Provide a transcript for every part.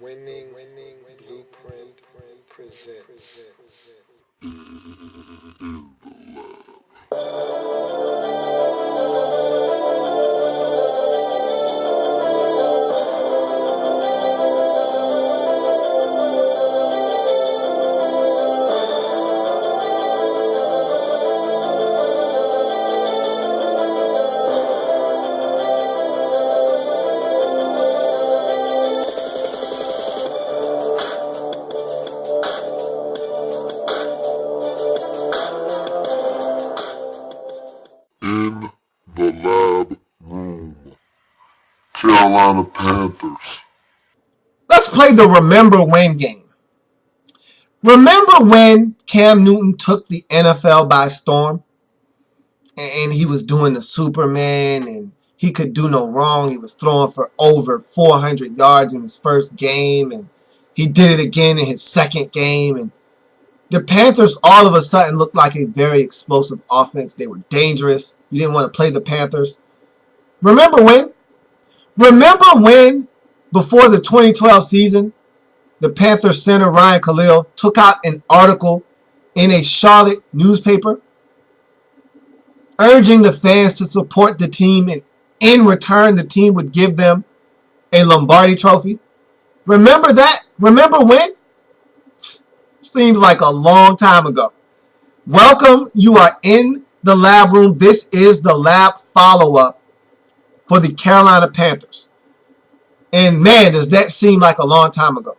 Winning Blueprint presents. In the L.A.B room. Carolina Panthers. Let's play the Remember When game. Remember when Cam Newton took the NFL by storm? And he was doing the Superman and he could do no wrong. He was throwing for over 400 yards in his first game, and he did it again in his second game. And the Panthers all of a sudden looked like a very explosive offense. They were dangerous. You didn't want to play the Panthers. Remember when? Remember when, before the 2012 season, the Panthers center Ryan Khalil took out an article in a Charlotte newspaper urging the fans to support the team, and in return the team would give them a Lombardi trophy? Remember that? Remember when? Seems like a long time ago. Welcome. You are in the L.A.B room. This is the L.A.B follow-up for the Carolina Panthers. And man, does that seem like a long time ago.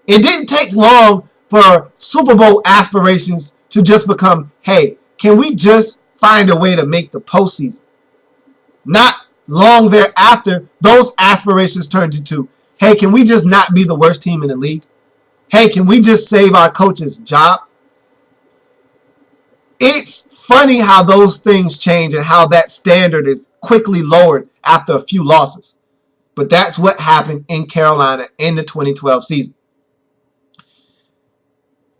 It didn't take long for Super Bowl aspirations to just become, hey, can we just find a way to make the postseason? Not long thereafter, those aspirations turned into, hey, can we just not be the worst team in the league? Hey, can we just save our coach's job? It's funny how those things change and how that standard is quickly lowered after a few losses. But that's what happened in Carolina in the 2012 season.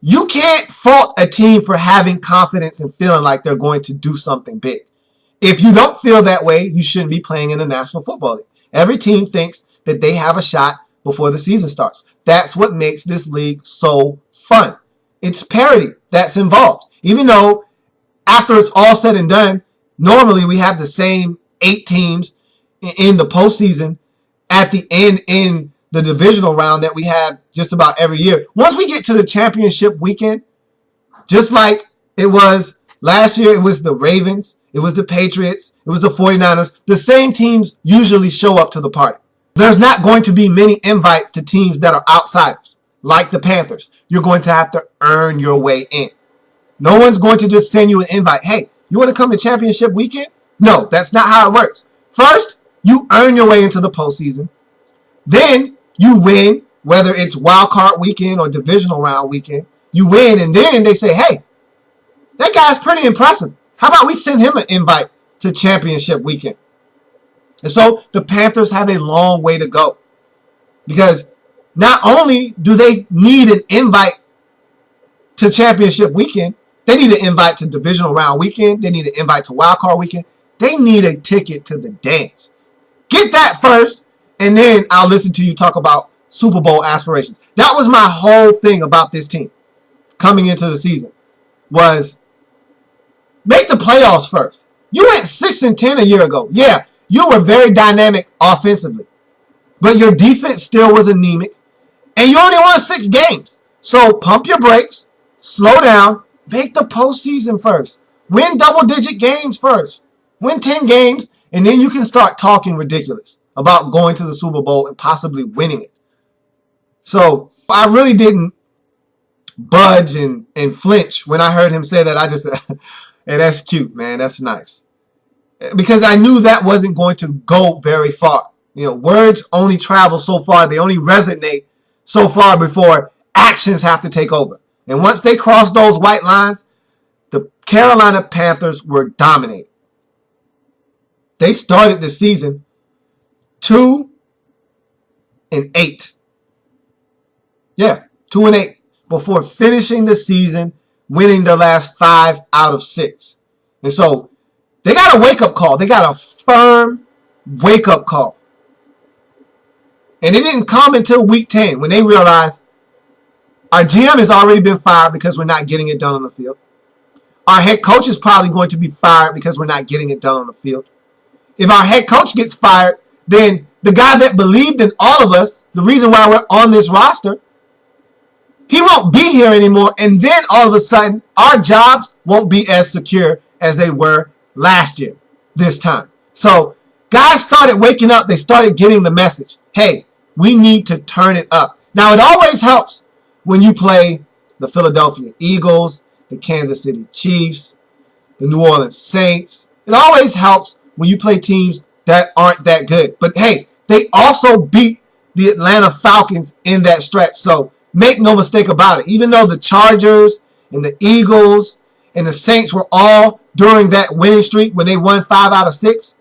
You can't fault a team for having confidence and feeling like they're going to do something big. If you don't feel that way, you shouldn't be playing in the National Football League. Every team thinks that they have a shot before the season starts. That's what makes this league so fun. It's parity that's involved. Even though after it's all said and done, normally we have the same 8 teams in the postseason at the end in the divisional round that we have just about every year. Once we get to the championship weekend, just like it was last year, it was the Ravens, it was the Patriots, it was the 49ers. The same teams usually show up to the party. There's not going to be many invites to teams that are outsiders, like the Panthers. You're going to have to earn your way in. No one's going to just send you an invite. Hey, you want to come to championship weekend? No, that's not how it works. First, you earn your way into the postseason. Then you win, whether it's wild card weekend or divisional round weekend. You win, and then they say, hey, that guy's pretty impressive. How about we send him an invite to championship weekend? And so the Panthers have a long way to go, because not only do they need an invite to championship weekend, they need an invite to divisional round weekend. They need an invite to wild card weekend. They need a ticket to the dance. Get that first, and then I'll listen to you talk about Super Bowl aspirations. That was my whole thing about this team coming into the season, was make the playoffs first. You went 6-10 a year ago. Yeah, you were very dynamic offensively, but your defense still was anemic, and you only won 6 games. So pump your brakes, slow down, make the postseason first. Win double-digit games first. Win 10 games, and then you can start talking ridiculous about going to the Super Bowl and possibly winning it. So I really didn't budge and flinch when I heard him say that. I just said, hey, that's cute, man. That's nice. Because I knew that wasn't going to go very far. You know, words only travel so far. They only resonate so far before actions have to take over. And once they crossed those white lines, the Carolina Panthers were dominated. They started the season 2-8. Yeah, 2-8 before finishing the season winning the last 5 out of 6. And so they got a wake-up call. They got a firm wake-up call. And it didn't come until week 10 when they realized our GM has already been fired because we're not getting it done on the field. Our head coach is probably going to be fired because we're not getting it done on the field. If our head coach gets fired, then the guy that believed in all of us, the reason why we're on this roster, he won't be here anymore. And then all of a sudden, our jobs won't be as secure as they were last year, this time. So guys started waking up. They started getting the message. Hey, we need to turn it up. Now, it always helps when you play the Philadelphia Eagles, the Kansas City Chiefs, the New Orleans Saints. It always helps when you play teams that aren't that good. But hey, they also beat the Atlanta Falcons in that stretch. So make no mistake about it. Even though the Chargers and the Eagles and the Saints were all during that winning streak when they won 5 out of 6,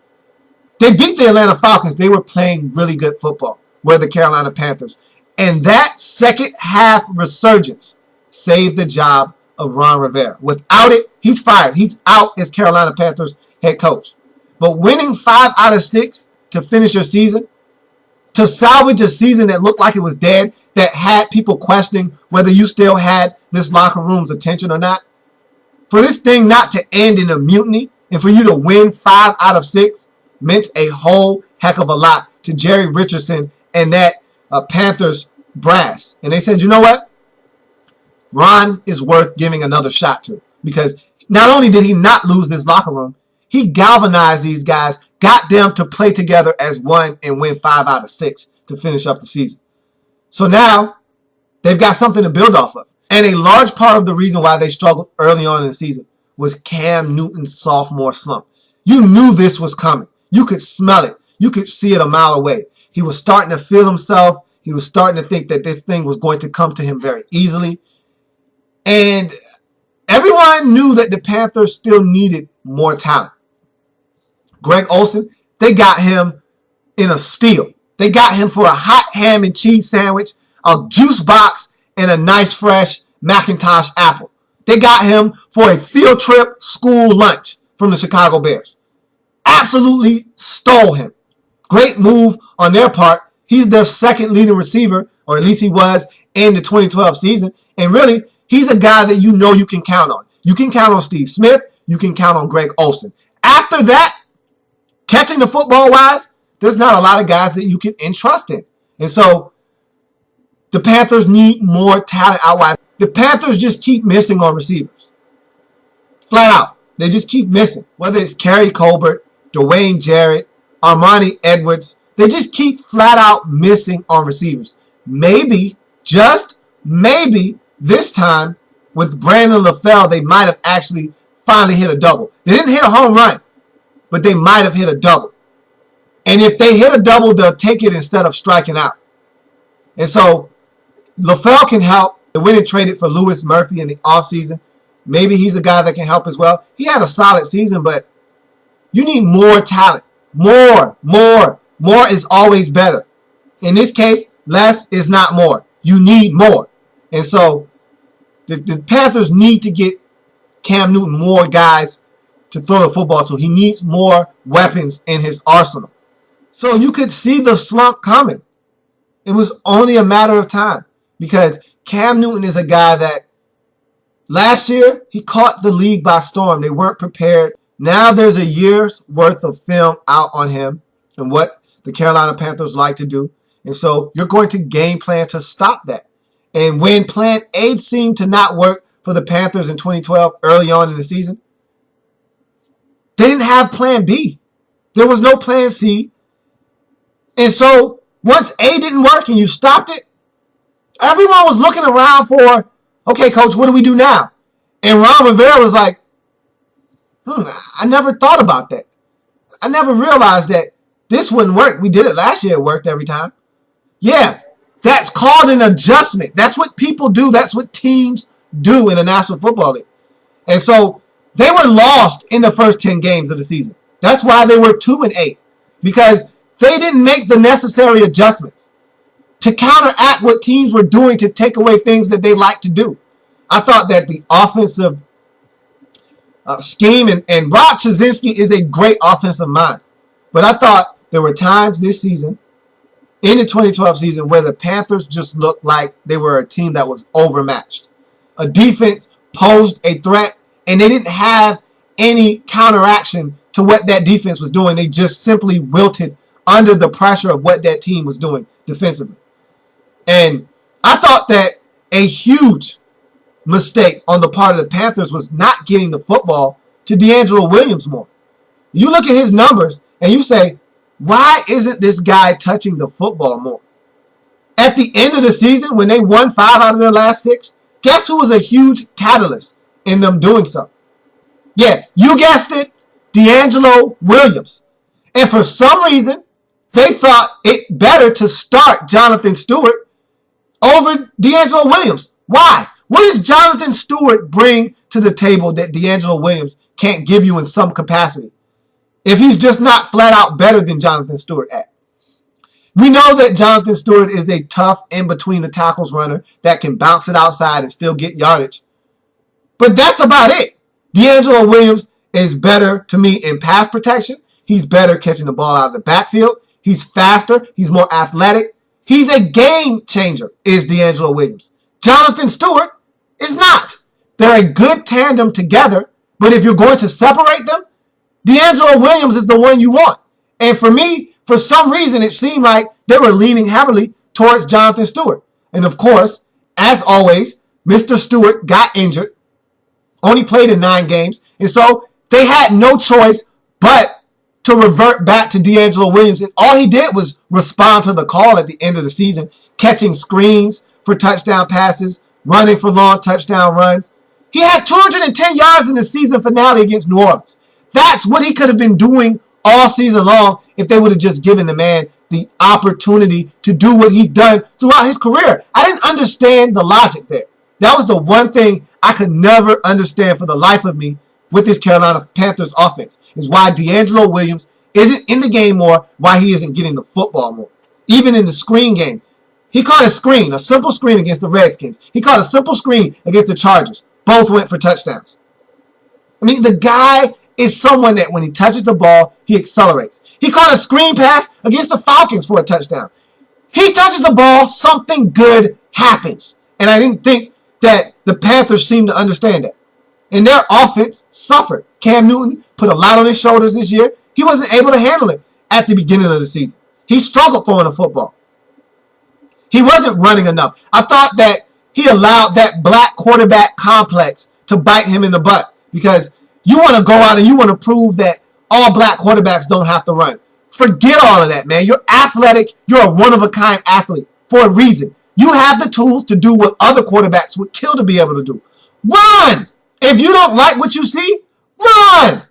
they beat the Atlanta Falcons. They were playing really good football, were the Carolina Panthers. And that second half resurgence saved the job of Ron Rivera. Without it, he's fired. He's out as Carolina Panthers head coach. But winning 5 out of 6 to finish your season, to salvage a season that looked like it was dead, that had people questioning whether you still had this locker room's attention or not, for this thing not to end in a mutiny and for you to win 5 out of 6 meant a whole heck of a lot to Jerry Richardson and that Panthers brass. And they said, you know what? Ron is worth giving another shot to, because not only did he not lose this locker room, he galvanized these guys, got them to play together as one and win 5 out of 6 to finish up the season. So now they've got something to build off of. And a large part of the reason why they struggled early on in the season was Cam Newton's sophomore slump. You knew this was coming. You could smell it. You could see it a mile away. He was starting to feel himself. He was starting to think that this thing was going to come to him very easily. And everyone knew that the Panthers still needed more talent. Greg Olsen, they got him in a steal. They got him for a hot ham and cheese sandwich, a juice box, and a nice fresh Macintosh apple. They got him for a field trip school lunch from the Chicago Bears. Absolutely stole him. Great move on their part. He's their second leading receiver, or at least he was in the 2012 season. And really, he's a guy that you know you can count on. You can count on Steve Smith. You can count on Greg Olsen. After that, catching the football wise, there's not a lot of guys that you can entrust in. And so the Panthers need more talent out wide. The Panthers just keep missing on receivers. Flat out. They just keep missing. Whether it's Kerry Colbert, Dwayne Jarrett, Armani Edwards, they just keep flat out missing on receivers. Maybe, just maybe, this time with Brandon LaFell, they might have actually finally hit a double. They didn't hit a home run, but they might have hit a double. And if they hit a double, they'll take it instead of striking out. And so LaFell can help. They went and traded for Louis Murphy in the offseason. Maybe he's a guy that can help as well. He had a solid season, but you need more talent. More is always better. In this case, less is not more. You need more. And so the Panthers need to get Cam Newton more guys to throw the football to. He needs more weapons in his arsenal. So you could see the slump coming. It was only a matter of time, because Cam Newton is a guy that last year he caught the league by storm. They weren't prepared. Now there's a year's worth of film out on him and what the Carolina Panthers like to do. And so you're going to game plan to stop that. And when plan A seemed to not work for the Panthers in 2012 early on in the season, they didn't have plan B. There was no plan C. And so once A didn't work and you stopped it, everyone was looking around for, okay, coach, what do we do now? And Ron Rivera was like, I never thought about that. I never realized that this wouldn't work. We did it last year. It worked every time. Yeah, that's called an adjustment. That's what people do. That's what teams do in the National Football League. And so they were lost in the first 10 games of the season. That's why they were 2-8, because they didn't make the necessary adjustments to counteract what teams were doing to take away things that they like to do. I thought that the offensive scheme, and Rob Chizzinski is a great offensive mind, but I thought there were times this season in the 2012 season where the Panthers just looked like they were a team that was overmatched. A defense posed a threat, and they didn't have any counteraction to what that defense was doing. They just simply wilted under the pressure of what that team was doing defensively. And I thought that a huge mistake on the part of the Panthers was not getting the football to D'Angelo Williams more. You look at his numbers and you say, why isn't this guy touching the football more? At the end of the season, when they won 5 out of their last 6, guess who was a huge catalyst in them doing so? Yeah, you guessed it, D'Angelo Williams. And for some reason, they thought it better to start Jonathan Stewart over D'Angelo Williams. Why? What does Jonathan Stewart bring to the table that D'Angelo Williams can't give you in some capacity? If he's just not flat out better than Jonathan Stewart at. We know that Jonathan Stewart is a tough in-between-the-tackles runner that can bounce it outside and still get yardage. But that's about it. D'Angelo Williams is better to me in pass protection. He's better catching the ball out of the backfield. He's faster. He's more athletic. He's a game changer, is D'Angelo Williams. Jonathan Stewart is not. They're a good tandem together, but if you're going to separate them, D'Angelo Williams is the one you want. And for me, for some reason, it seemed like they were leaning heavily towards Jonathan Stewart. And of course, as always, Mr. Stewart got injured, only played in 9 games, and so they had no choice but to revert back to D'Angelo Williams. And all he did was respond to the call at the end of the season, catching screens for touchdown passes, running for long touchdown runs. He had 210 yards in the season finale against New Orleans. That's what he could have been doing all season long if they would have just given the man the opportunity to do what he's done throughout his career. I didn't understand the logic there. That was the one thing I could never understand for the life of me with this Carolina Panthers offense, is why D'Angelo Williams isn't in the game more, why he isn't getting the football more. Even in the screen game, he caught a screen, a simple screen against the Redskins. He caught a simple screen against the Chargers. Both went for touchdowns. I mean, the guy is someone that when he touches the ball, he accelerates. He caught a screen pass against the Falcons for a touchdown. He touches the ball, something good happens. And I didn't think that the Panthers seemed to understand that. And their offense suffered. Cam Newton put a lot on his shoulders this year. He wasn't able to handle it at the beginning of the season. He struggled throwing the football. He wasn't running enough. I thought that he allowed that black quarterback complex to bite him in the butt, because you want to go out and you want to prove that all black quarterbacks don't have to run. Forget all of that, man. You're athletic. You're a one-of-a-kind athlete for a reason. You have the tools to do what other quarterbacks would kill to be able to do. Run! If you don't like what you see, run!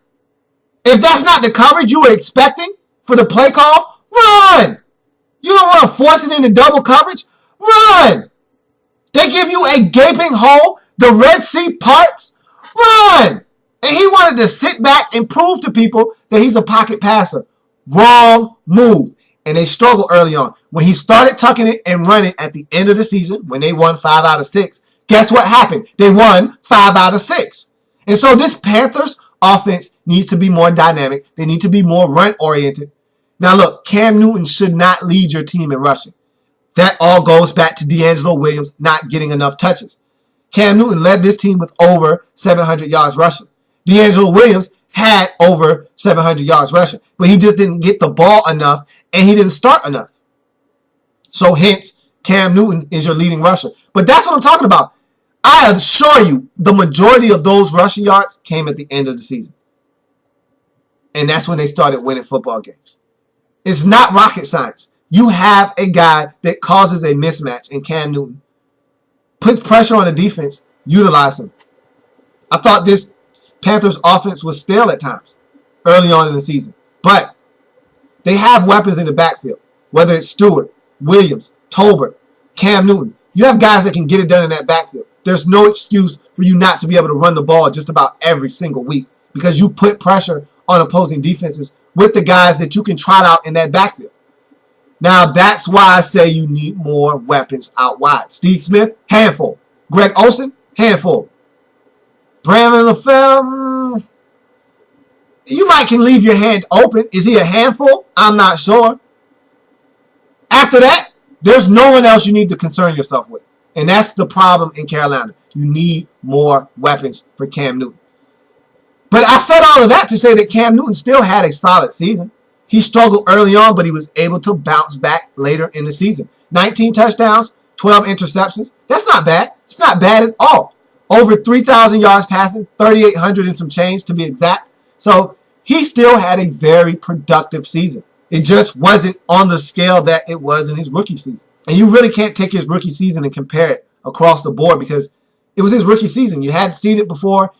If that's not the coverage you were expecting for the play call, run! You don't want to force it into double coverage? Run! They give you a gaping hole, the Red Sea parts, run! And he wanted to sit back and prove to people that he's a pocket passer. Wrong move. And they struggled early on. When he started tucking it and running at the end of the season, when they won 5 out of 6, guess what happened? They won 5 out of 6. And so this Panthers offense needs to be more dynamic. They need to be more run-oriented. Now look, Cam Newton should not lead your team in rushing. That all goes back to D'Angelo Williams not getting enough touches. Cam Newton led this team with over 700 yards rushing. D'Angelo Williams had over 700 yards rushing, but he just didn't get the ball enough, and he didn't start enough. So hence, Cam Newton is your leading rusher. But that's what I'm talking about. I assure you, the majority of those rushing yards came at the end of the season. And that's when they started winning football games. It's not rocket science. You have a guy that causes a mismatch in Cam Newton, puts pressure on the defense, utilize him. I thought this Panthers offense was stale at times early on in the season. But they have weapons in the backfield, whether it's Stewart, Williams, Tolbert, Cam Newton. You have guys that can get it done in that backfield. There's no excuse for you not to be able to run the ball just about every single week, because you put pressure on opposing defenses with the guys that you can trot out in that backfield. Now, that's why I say you need more weapons out wide. Steve Smith, handful. Greg Olsen, handful. Brandon LaFell, you might can leave your hand open. Is he a handful? I'm not sure. After that, there's no one else you need to concern yourself with. And that's the problem in Carolina. You need more weapons for Cam Newton. But I said all of that to say that Cam Newton still had a solid season. He struggled early on, but he was able to bounce back later in the season. 19 touchdowns, 12 interceptions. That's not bad. It's not bad at all. Over 3,000 yards passing, 3,800 and some change to be exact. So he still had a very productive season. It just wasn't on the scale that it was in his rookie season. And you really can't take his rookie season and compare it across the board because it was his rookie season. You hadn't seen it before.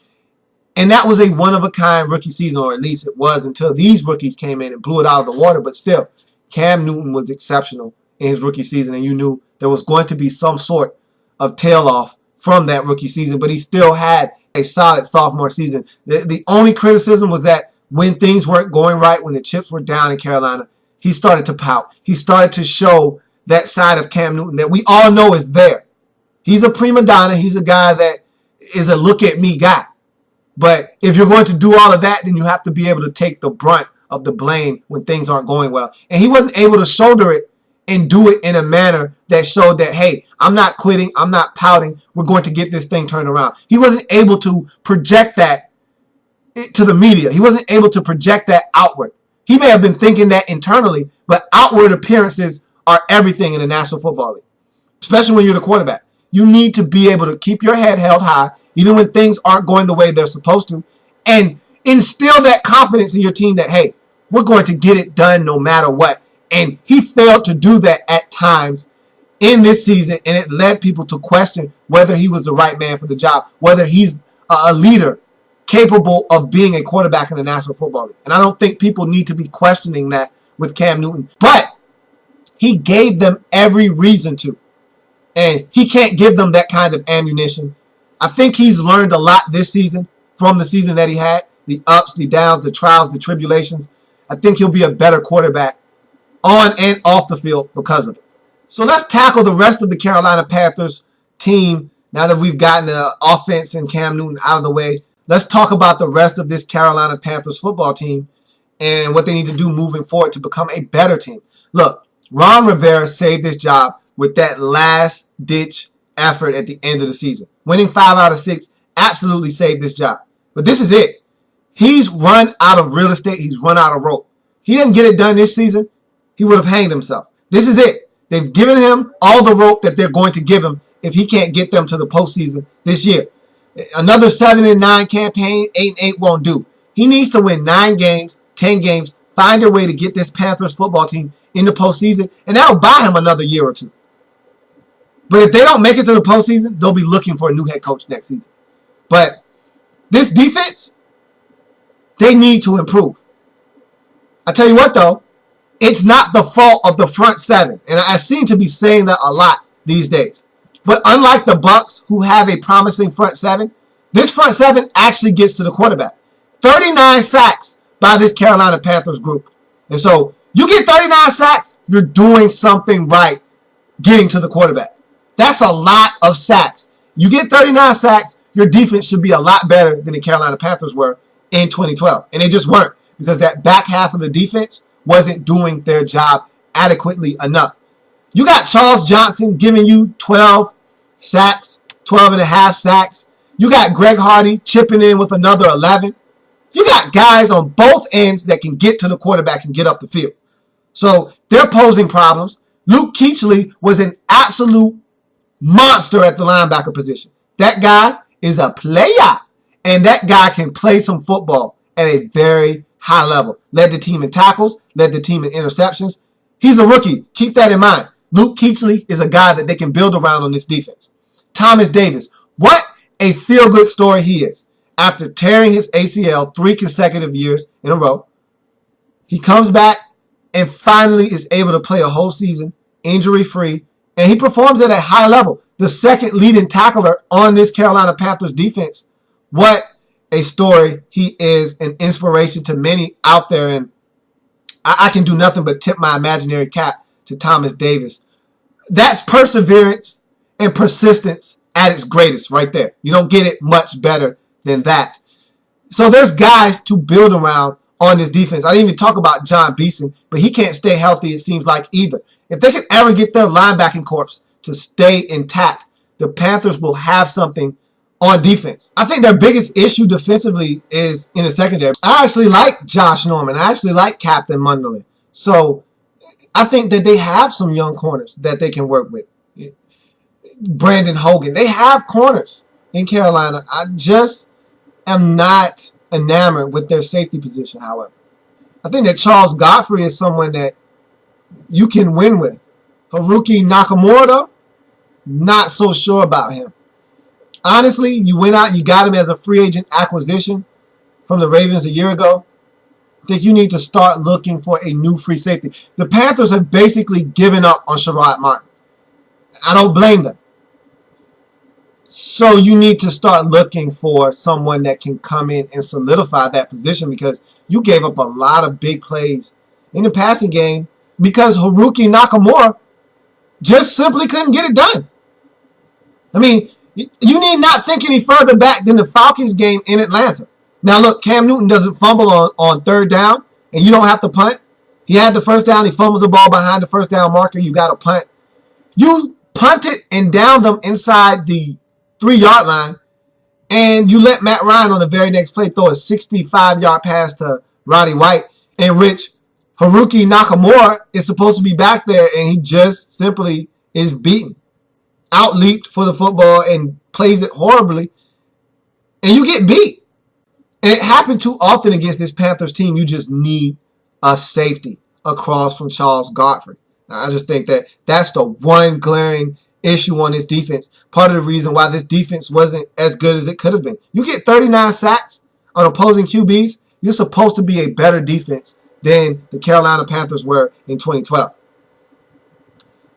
And that was a one-of-a-kind rookie season, or at least it was until these rookies came in and blew it out of the water. But still, Cam Newton was exceptional in his rookie season, and you knew there was going to be some sort of tail-off from that rookie season. But he still had a solid sophomore season. The only criticism was that when things weren't going right, when the chips were down in Carolina, he started to pout. He started to show that side of Cam Newton that we all know is there. He's a prima donna. He's a guy that is a look-at-me guy. But if you're going to do all of that, then you have to be able to take the brunt of the blame when things aren't going well. And he wasn't able to shoulder it and do it in a manner that showed that, hey, I'm not quitting, I'm not pouting, we're going to get this thing turned around. He wasn't able to project that to the media. He wasn't able to project that outward. He may have been thinking that internally, but outward appearances are everything in the National Football League, especially when you're the quarterback. You need to be able to keep your head held high, even when things aren't going the way they're supposed to, and instill that confidence in your team that, hey, we're going to get it done no matter what. And he failed to do that at times in this season, and it led people to question whether he was the right man for the job, whether he's a leader capable of being a quarterback in the National Football League. And I don't think people need to be questioning that with Cam Newton. But he gave them every reason to. And he can't give them that kind of ammunition. I think he's learned a lot this season from the season that he had. The ups, the downs, the trials, the tribulations. I think he'll be a better quarterback on and off the field because of it. So let's tackle the rest of the Carolina Panthers team now that we've gotten the offense and Cam Newton out of the way. Let's talk about the rest of this Carolina Panthers football team and what they need to do moving forward to become a better team. Look, Ron Rivera saved his job with that last-ditch effort at the end of the season. Winning 5 out of 6 absolutely saved this job. But this is it. He's run out of real estate. He's run out of rope. He didn't get it done this season, he would have hanged himself. This is it. They've given him all the rope that they're going to give him if he can't get them to the postseason this year. Another 7-9 campaign, 8-8 won't do. He needs to win 9 games, 10 games, find a way to get this Panthers football team in the postseason, and that'll buy him another year or two. But if they don't make it to the postseason, they'll be looking for a new head coach next season. But this defense, they need to improve. I tell you what, though, it's not the fault of the front seven, and I seem to be saying that a lot these days. But unlike the Bucs, who have a promising front seven, this front seven actually gets to the quarterback. 39 sacks by this Carolina Panthers group. And so you get 39 sacks, you're doing something right getting to the quarterback. That's a lot of sacks. You get 39 sacks, your defense should be a lot better than the Carolina Panthers were in 2012. And they just weren't because that back half of the defense wasn't doing their job adequately enough. You got Charles Johnson giving you 12 sacks, 12 and a half sacks. You got Greg Hardy chipping in with another 11. You got guys on both ends that can get to the quarterback and get up the field. So they're posing problems. Luke Kuechly was an absolute monster at the linebacker position. That guy is a player, and that guy can play some football at a very high level. Led the team in tackles, led the team in interceptions. He's a rookie. Keep that in mind. Luke Kuechly is a guy that they can build around on this defense. Thomas Davis, what a feel-good story he is. After tearing his ACL 3 consecutive years in a row, he comes back and finally is able to play a whole season injury-free, and he performs at a high level. The second leading tackler on this Carolina Panthers defense. What a story. He is an inspiration to many out there, and I can do nothing but tip my imaginary cap to Thomas Davis. That's perseverance and persistence at its greatest right there. You don't get it much better than that. So there's guys to build around on this defense. I didn't even talk about John Beeson, but he can't stay healthy, it seems like, either. If they can ever get their linebacking corps to stay intact, the Panthers will have something on defense. I think their biggest issue defensively is in the secondary. I actually like Josh Norman. I actually like Captain Munderland. So I think that they have some young corners that they can work with. Brandon Hogan. They have corners in Carolina. I just am not enamored with their safety position, however. I think that Charles Godfrey is someone that you can win with. Haruki Nakamura, not so sure about him. Honestly, you went out, you got him as a free agent acquisition from the Ravens a year ago. I think you need to start looking for a new free safety. The Panthers have basically given up on Sherrod Martin. I don't blame them. So you need to start looking for someone that can come in and solidify that position, because you gave up a lot of big plays in the passing game because Haruki Nakamura just simply couldn't get it done. I mean, you need not think any further back than the Falcons game in Atlanta. Now look, Cam Newton doesn't fumble on third down, and you don't have to punt. He had the first down, he fumbles the ball behind the first down marker, you got to punt. You punted and downed them inside the 3-yard line, and you let Matt Ryan on the very next play throw a 65-yard pass to Roddy White, in which Haruki Nakamura is supposed to be back there, and he just simply is beaten. Out-leaped for the football and plays it horribly, and you get beat. And it happened too often against this Panthers team. You just need a safety across from Charles Godfrey. I just think that that's the one glaring issue on this defense. Part of the reason why this defense wasn't as good as it could have been. You get 39 sacks on opposing QBs, you're supposed to be a better defense than the Carolina Panthers were in 2012.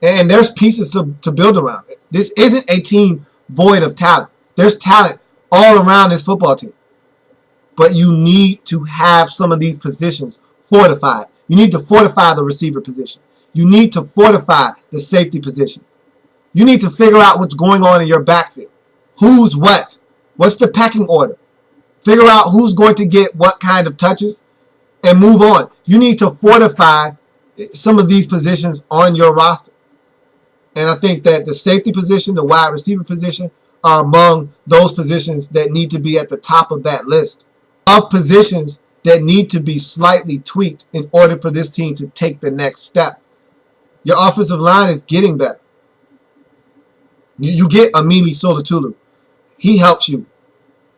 And there's pieces to build around. This isn't a team void of talent. There's talent all around this football team. But you need to have some of these positions fortified. You need to fortify the receiver position. You need to fortify the safety position. You need to figure out what's going on in your backfield. Who's what? What's the pecking order? Figure out who's going to get what kind of touches and move on. You need to fortify some of these positions on your roster. And I think that the safety position, the wide receiver position, are among those positions that need to be at the top of that list of positions that need to be slightly tweaked in order for this team to take the next step. Your offensive line is getting better. You get Amili Solatulu. He helps you.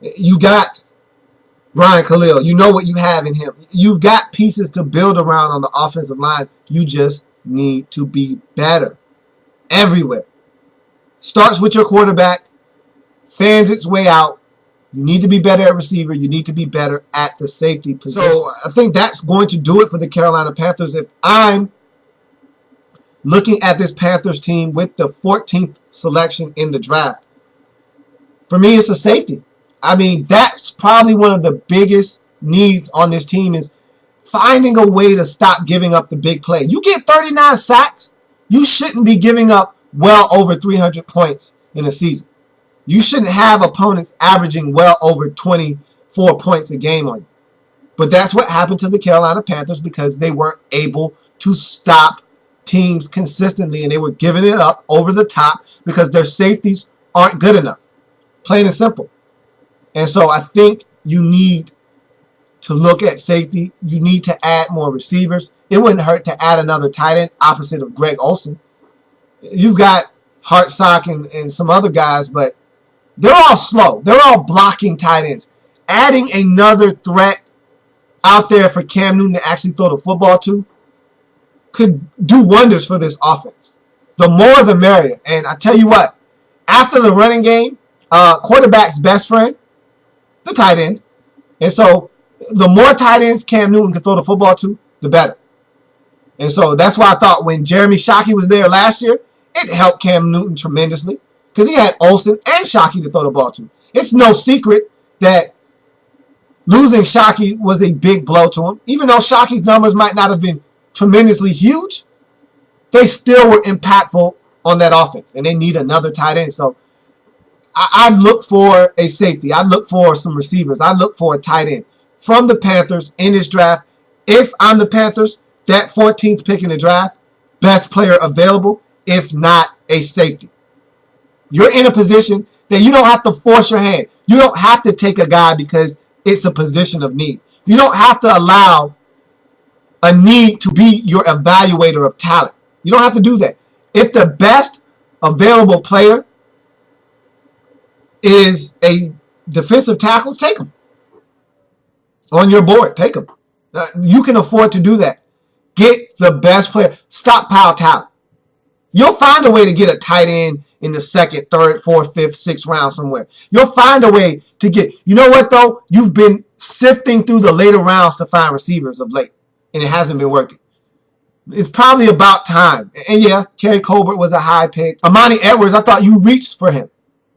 You got Ryan Khalil. You know what you have in him. You've got pieces to build around on the offensive line. You just need to be better everywhere. Starts with your quarterback, fans its way out. You need to be better at receiver. You need to be better at the safety position. So I think that's going to do it for the Carolina Panthers. If I'm looking at this Panthers team with the 14th selection in the draft, for me, it's a safety. I mean, that's probably one of the biggest needs on this team, is finding a way to stop giving up the big play. You get 39 sacks, you shouldn't be giving up well over 300 points in a season. You shouldn't have opponents averaging well over 24 points a game on you. But that's what happened to the Carolina Panthers, because they weren't able to stop teams consistently, and they were giving it up over the top because their safeties aren't good enough. Plain and simple. And so I think you need to look at safety. You need to add more receivers. It wouldn't hurt to add another tight end opposite of Greg Olsen. You've got Hartsock and some other guys, but they're all slow. They're all blocking tight ends. Adding another threat out there for Cam Newton to actually throw the football to could do wonders for this offense. The more the merrier. And I tell you what, after the running game, quarterback's best friend, the tight end. And so the more tight ends Cam Newton can throw the football to, the better. And so that's why I thought when Jeremy Shockey was there last year, it helped Cam Newton tremendously, because he had Olsen and Shockey to throw the ball to. It's no secret that losing Shockey was a big blow to him. Even though Shockey's numbers might not have been tremendously huge, they still were impactful on that offense, and they need another tight end. So I'd look for a safety. I'd look for some receivers. I'd look for a tight end from the Panthers in this draft. If I'm the Panthers, that 14th pick in the draft, best player available, if not a safety. You're in a position that you don't have to force your hand. You don't have to take a guy because it's a position of need. You don't have to allow a need to be your evaluator of talent. You don't have to do that. If the best available player is a defensive tackle, take him. On your board, take him. You can afford to do that. Get the best player. Stockpile talent. You'll find a way to get a tight end in the second, third, fourth, fifth, sixth round somewhere. You'll find a way to get. You know what, though? You've been sifting through the later rounds to find receivers of late, and it hasn't been working. It's probably about time. And yeah, Kerry Colbert was a high pick. Amani Edwards, I thought you reached for him.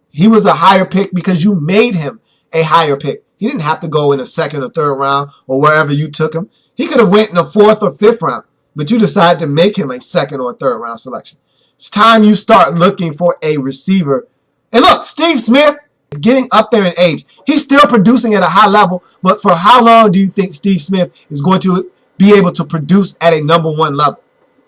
He was a higher pick because you made him a higher pick. He didn't have to go in the second or third round or wherever you took him. He could have went in the fourth or fifth round, but you decided to make him a second or third round selection. It's time you start looking for a receiver. And look, Steve Smith is getting up there in age. He's still producing at a high level, but for how long do you think Steve Smith is going to be able to produce at a number one level?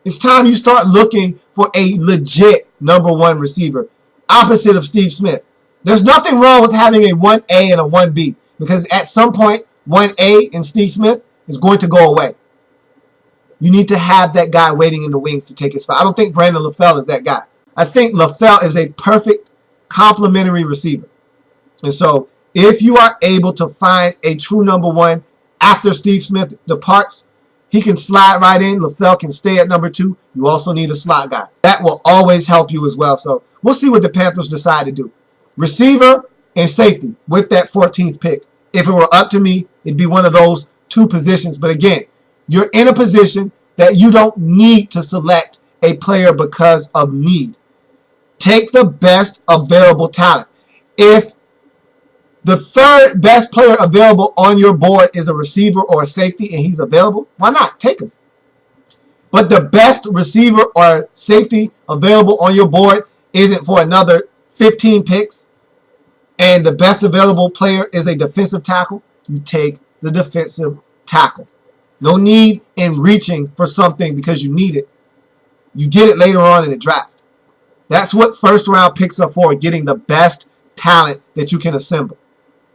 It's time you start looking for a legit number one receiver, opposite of Steve Smith. There's nothing wrong with having a 1A and a 1B, because at some point, 1A in Steve Smith is going to go away. You need to have that guy waiting in the wings to take his spot. I don't think Brandon LaFell is that guy. I think LaFell is a perfect complementary receiver. And so if you are able to find a true number one after Steve Smith departs, he can slide right in. LaFell can stay at number two. You also need a slot guy. That will always help you as well. So we'll see what the Panthers decide to do. Receiver and safety with that 14th pick. If it were up to me, it'd be one of those two positions. But again, you're in a position that you don't need to select a player because of need. Take the best available talent. If the third best player available on your board is a receiver or a safety and he's available, why not? Take him. But the best receiver or safety available on your board isn't for another 15 picks, and the best available player is a defensive tackle, you take the defensive tackle. No need in reaching for something because you need it. You get it later on in the draft. That's what first round picks are for, getting the best talent that you can assemble.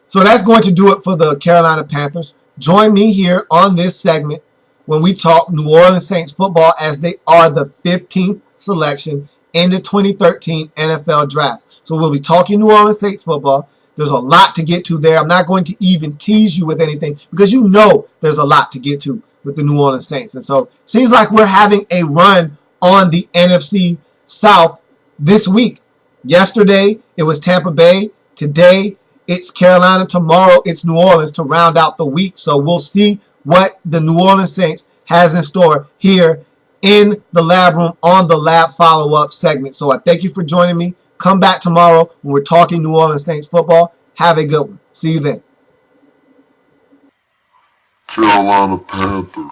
So that's going to do it for the Carolina Panthers. Join me here on this segment when we talk New Orleans Saints football, as they are the 15th selection in the 2013 NFL Draft. So we'll be talking New Orleans Saints football. There's a lot to get to there. I'm not going to even tease you with anything because you know there's a lot to get to with the New Orleans Saints. And so it seems like we're having a run on the NFC South this week. Yesterday, it was Tampa Bay. Today, it's Carolina. Tomorrow, it's New Orleans to round out the week. So we'll see what the New Orleans Saints has in store here in the Lab Room on the Lab Follow-Up segment. So I thank you for joining me. Come back tomorrow when we're talking New Orleans Saints football. Have a good one. See you then. Carolina Panthers.